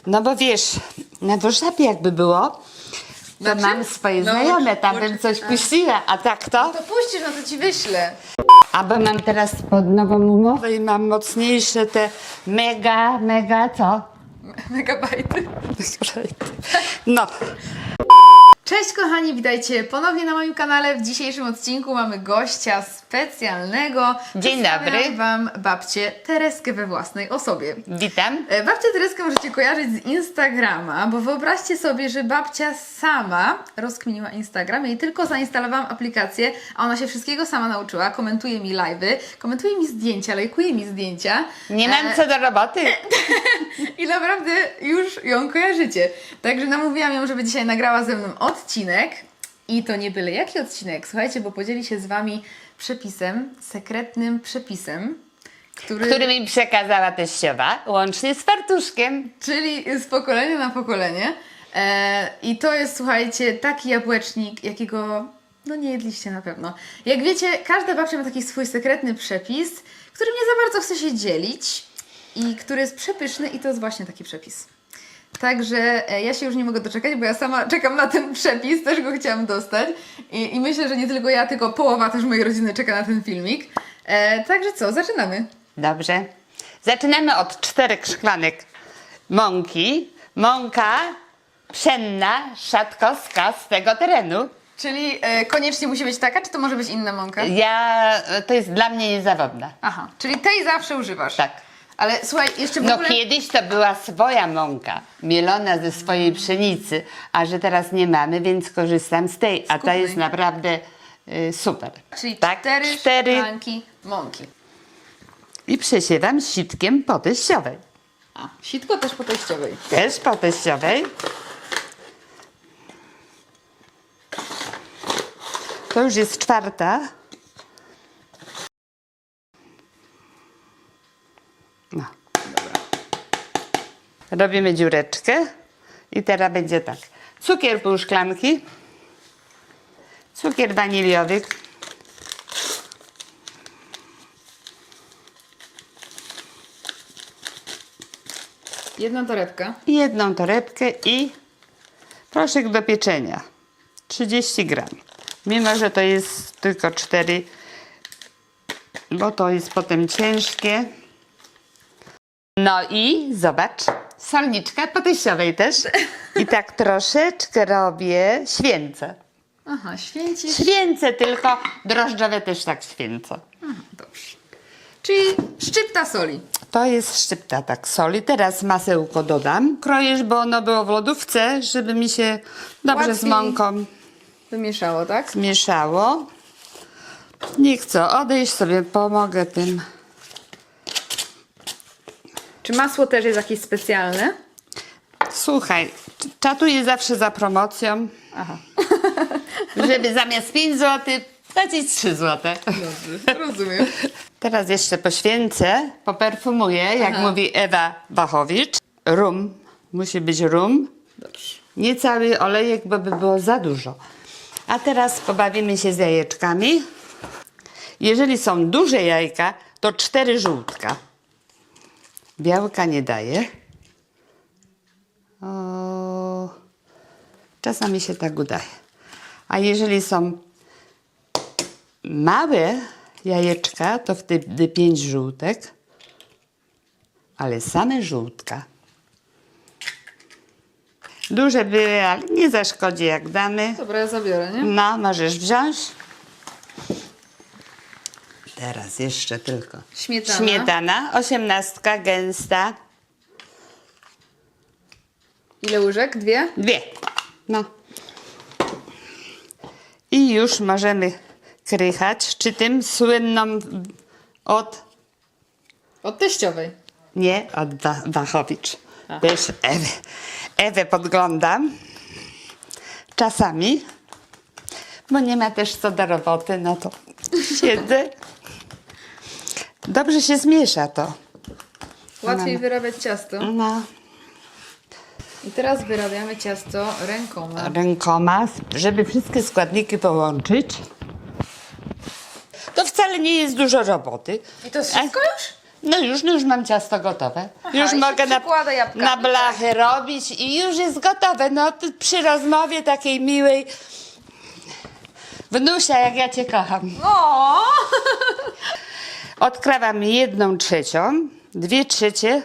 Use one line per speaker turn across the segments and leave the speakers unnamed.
No bo wiesz, na Warszawie jakby było, to
Znaczy?
mam swoje
No,
znajome, tam bym coś puściła, a tak to?
To puścisz, no to ci wyślę.
A bo mam teraz pod nową umowę i mam mocniejsze te mega, co?
Megabajty.
No,
Cześć kochani, witajcie ponownie na moim kanale. W dzisiejszym odcinku mamy gościa specjalnego.
Dzień
Przedstawiam
dobry.
Wam babcię Tereskę we własnej osobie.
witam.
Babcię Tereskę możecie kojarzyć z Instagrama, bo wyobraźcie sobie, że babcia sama rozkminiła Instagram. Jej tylko zainstalowałam aplikację, a ona się wszystkiego sama nauczyła. Komentuje mi live'y, komentuje mi zdjęcia, lajkuje mi zdjęcia.
Nie mam co do roboty.
I naprawdę już ją kojarzycie. Także namówiłam ją, żeby dzisiaj nagrała ze mną odcinek. I to nie byle jaki odcinek, słuchajcie, bo podzieli się z Wami przepisem, sekretnym przepisem,
Który mi przekazała teściowa, łącznie z fartuszkiem.
czyli z pokolenia na pokolenie. I to jest, słuchajcie, taki jabłecznik, jakiego no nie jedliście na pewno. Jak wiecie, każda babcia ma taki swój sekretny przepis, którym nie za bardzo chce się dzielić i który jest przepyszny i to jest właśnie taki przepis. Także ja się już nie mogę doczekać, bo ja sama czekam na ten przepis, też go chciałam dostać. I myślę, że nie tylko ja, tylko połowa też mojej rodziny czeka na ten filmik. Także co, zaczynamy.
Dobrze. Zaczynamy od 4 szklanek mąki. Mąka pszenna, szatkowska z tego terenu.
Czyli koniecznie musi być taka, czy to może być inna mąka?
To jest dla mnie niezawodna.
Aha, czyli tej zawsze używasz.
Tak.
Ale słuchaj, jeszcze w
No
ogóle...
kiedyś to była swoja mąka, mielona ze swojej pszenicy, a że teraz nie mamy, więc korzystam z tej, a ta
kupnej.
jest naprawdę super.
Czyli
Tak,
4
cztery.
szklanki mąki.
I przesiewam sitkiem po teściowej.
A, sitko też po teściowej.
Też po teściowej. To już jest 4. No. Robimy dziureczkę i teraz będzie tak. Cukier pół szklanki, cukier waniliowy,
Jedna torebka.
i 1 torebkę i proszek do pieczenia 30 gram. Mimo, że to jest tylko 4, bo to jest potem ciężkie. No i zobacz, solniczka po teściowej też. I tak troszeczkę robię święce.
Aha, święcisz.
Święce tylko, drożdżowe też tak święco.
Aha, dobrze. Czyli szczypta soli.
To jest szczypta tak soli. Teraz masełko dodam. Krojesz, bo ono było w lodówce, żeby mi się dobrze z
Łatwiej.
mąką
Wymieszało, tak?
zmieszało. Nie chcę odejść, sobie pomogę tym.
Czy masło też jest jakieś specjalne?
Słuchaj, czatuję zawsze za promocją,
Aha.
żeby zamiast 5 zł płacić 3 zł.
Dobrze, rozumiem.
Teraz jeszcze poświęcę, poperfumuję, jak mówi Ewa Wachowicz. Rum, musi być rum.
Dobrze.
Nie cały olejek, bo by było za dużo. A teraz pobawimy się z jajeczkami. Jeżeli są duże jajka, to 4 żółtka. Białka nie daję. O, czasami się tak udaje. A jeżeli są małe jajeczka, to wtedy 5 żółtek. Ale same żółtka. Duże były, ale nie zaszkodzi jak damy.
Dobra, ja zabiorę, nie?
No, możesz wziąć. Teraz jeszcze tylko.
Śmietana.
Śmietana, 18 gęsta.
Ile łyżek? 2?
2. No. I już możemy krychać. Czy tym słynną od...
Od teściowej.
Nie, od Wachowicz.
Aha.
Też Ewę podglądam. Czasami. Bo nie ma też co do roboty, no to siedzę. Dobrze się zmiesza to.
Łatwiej wyrabiać ciasto.
No,
I teraz wyrabiamy ciasto rękoma.
rękoma, żeby wszystkie składniki połączyć. To wcale nie jest dużo roboty.
I to jest wszystko już?
No już mam ciasto gotowe. Już
i się
mogę
przykłada jabłkami,
na blachę robić i już jest gotowe. No to przy rozmowie takiej miłej. Wnusia, jak ja cię kocham.
O!
Odkrawam 1/3, 2/3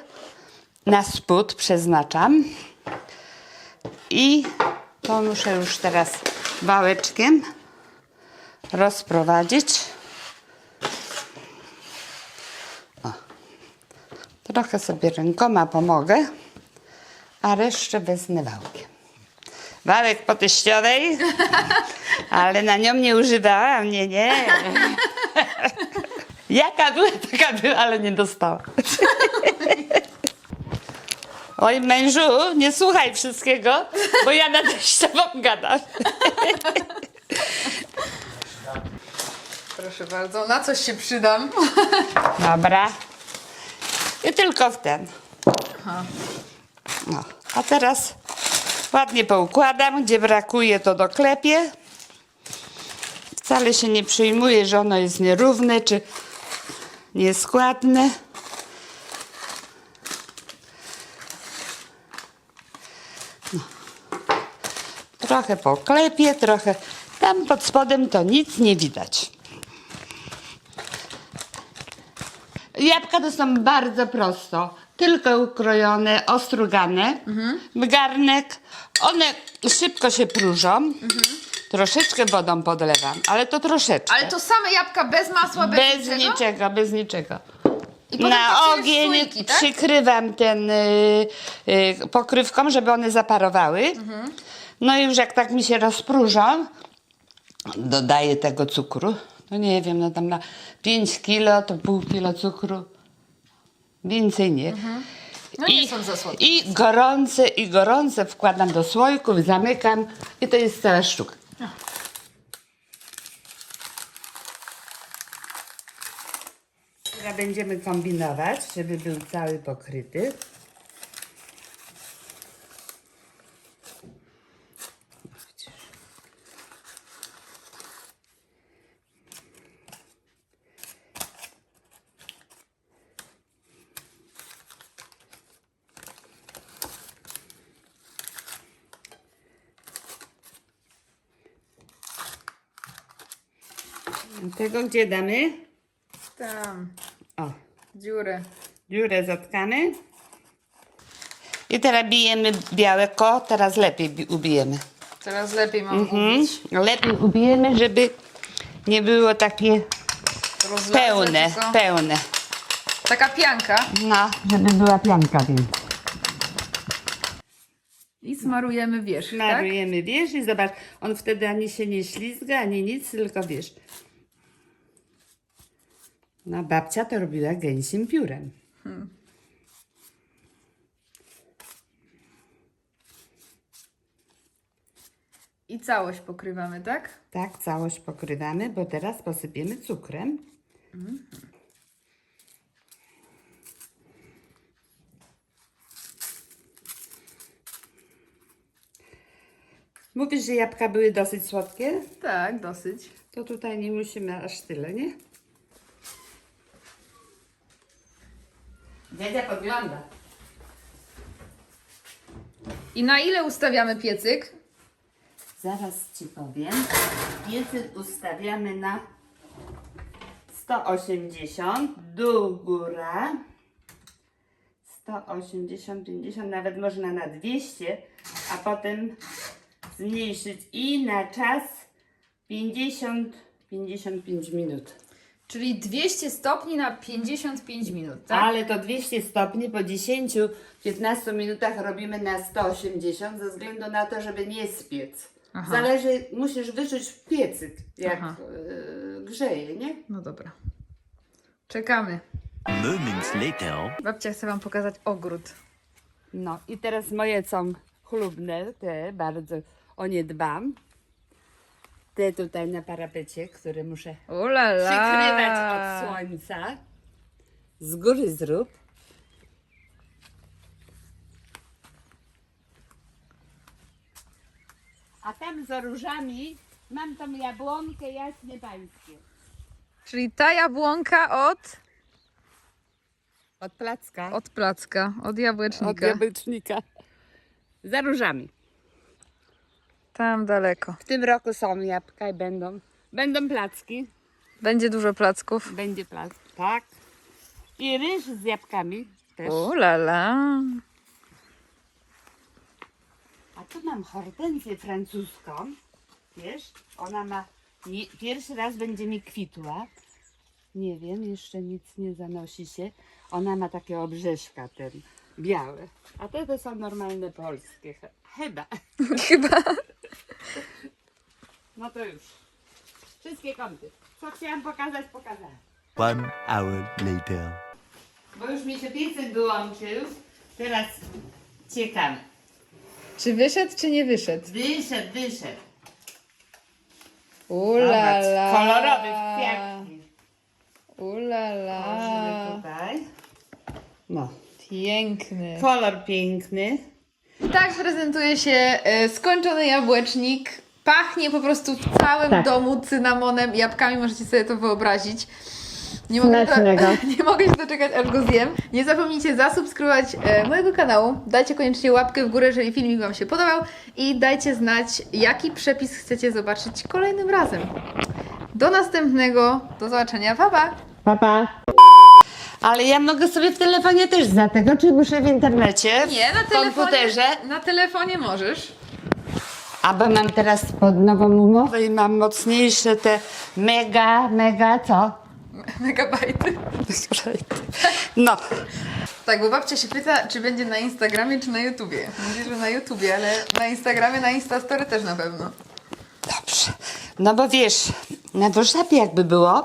na spód przeznaczam. I to muszę już teraz wałeczkiem rozprowadzić. O. Trochę sobie rękoma pomogę, a resztę wezmę wałkiem. Wałek po teściowej, ale na nią nie używałam, nie. Jaka była, taka była, ale nie dostała. Oj, mężu, nie słuchaj wszystkiego, bo ja na teściową gadam.
Proszę bardzo, na coś się przydam.
Dobra. I tylko w ten.
Aha.
No. A teraz ładnie poukładam. Gdzie brakuje, to doklepię. Wcale się nie przejmuję, że ono jest nierówne czy nieskładne. No. Trochę poklepię, trochę. Tam pod spodem to nic nie widać. Jabłka to są bardzo prosto. Tylko ukrojone, ostrugane. W garnek. One szybko się próżą. Troszeczkę wodą podlewam, ale to troszeczkę.
Ale to same jabłka bez masła, bez niczego?
Bez niczego.
I potem
Na
paksujesz
ogień
słoiki, tak?
przykrywam ten pokrywką, żeby one zaparowały. No i już jak tak mi się rozpróżą, dodaję tego cukru. No nie wiem, no tam na 5 kilo to pół kilo cukru. Więcej nie.
No nie są za słodkie.
I gorące wkładam do słoików, zamykam i to jest cała sztuka. Teraz będziemy kombinować, żeby był cały pokryty. Tego gdzie damy?
Tam,
O,
dziurę.
dziurę zatkamy. I teraz bijemy białeko, teraz lepiej ubijemy.
Teraz lepiej mam ubić.
Lepiej ubijemy, żeby nie było takie
Rozlazłe
pełne,
tylko.
pełne.
Taka pianka.
No, żeby była pianka więc.
I smarujemy wierzch, tak?
Marujemy, wiesz, i zobacz, on wtedy ani się nie ślizga, ani nic, tylko wiesz. No, babcia to robiła gęsim piórem.
I całość pokrywamy, tak?
Tak, całość pokrywamy, bo teraz posypiemy cukrem. Mówisz, że jabłka były dosyć słodkie?
Tak, dosyć.
To tutaj nie musimy aż tyle, nie? Dziadzia podgląda.
I na ile ustawiamy piecyk?
Zaraz Ci powiem. Piecyk ustawiamy na 180, dół, góra. 180, 50, nawet można na 200, a potem zmniejszyć i na czas 50-55 minut.
Czyli 200 stopni na 55 minut, tak?
Ale to 200 stopni po 10-15 minutach robimy na 180 ze względu na to, żeby nie spiec.
Aha.
Zależy, musisz wyczuć piecyk, jak
Aha.
grzeje, nie?
No dobra. Czekamy.
Moments later.
Babcia chce Wam pokazać ogród.
No i teraz moje są chlubne, te bardzo o nie dbam. Te tutaj na parapecie, które muszę
Ulala!
przykrywać od słońca. Z góry zrób. A tam za różami mam tą jabłonkę jasne pańskie.
Czyli ta jabłonka od...
Od placka.
Od placka, od jabłecznika.
Od jabłecznika. Za różami.
Tam daleko.
W tym roku są jabłka i będą placki.
Będzie dużo placków.
Będzie plac. Tak. I ryż z jabłkami też.
O la la.
A tu mam hortensję francuską. Wiesz? Ona ma... pierwszy raz będzie mi kwitła. Nie wiem, jeszcze nic nie zanosi się. Ona ma takie obrzeżka ten białe. A te to są normalne polskie. Chyba.
Chyba.
No to już. Wszystkie kąty. Co chciałam pokazać, pokazałam.
1 hour later.
Bo już mi się piecek wyłączył. Teraz ciekawe.
Czy wyszedł, czy nie wyszedł?
Wyszedł.
Ula
Zobacz,
la.
kolorowy kwiatki.
Ula
Położymy
la.
tutaj. No.
Piękny.
Kolor piękny.
Tak prezentuje się skończony jabłecznik. Pachnie po prostu w całym domu cynamonem i jabłkami, możecie sobie to wyobrazić. Nie nie mogę się doczekać, aż go zjem. Nie zapomnijcie zasubskrybować mojego kanału. Dajcie koniecznie łapkę w górę, jeżeli filmik Wam się podobał. I dajcie znać, jaki przepis chcecie zobaczyć kolejnym razem. Do następnego. Do zobaczenia. Pa, pa!
Papa. Ale ja mogę sobie w telefonie też za tego, czy muszę w internecie?
Nie, na
w komputerze.
Na telefonie możesz.
A bo mam teraz pod nową umowę i mam mocniejsze te mega, co?
Megabajty.
No.
Tak, bo babcia się pyta, czy będzie na Instagramie, czy na YouTubie. Mówi, że na YouTubie, ale na Instagramie, na Instastory też na pewno.
Dobrze. No bo wiesz, na Warszawie jakby było,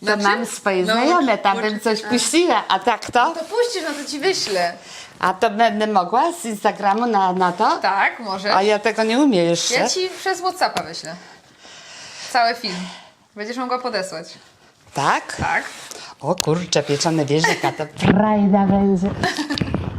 to
Dobrze?
mam swoje
No,
znajome, tam
uczy-
bym coś puściła, a tak to?
To puścisz, no to ci wyślę.
A to będę mogła z Instagramu na to?
Tak, możesz.
A ja tego nie umiem jeszcze.
Ja ci przez WhatsAppa wyślę. Cały film. Będziesz mogła podesłać.
Tak?
Tak.
O kurczę, pieczone wieżyka, to frajda będzie.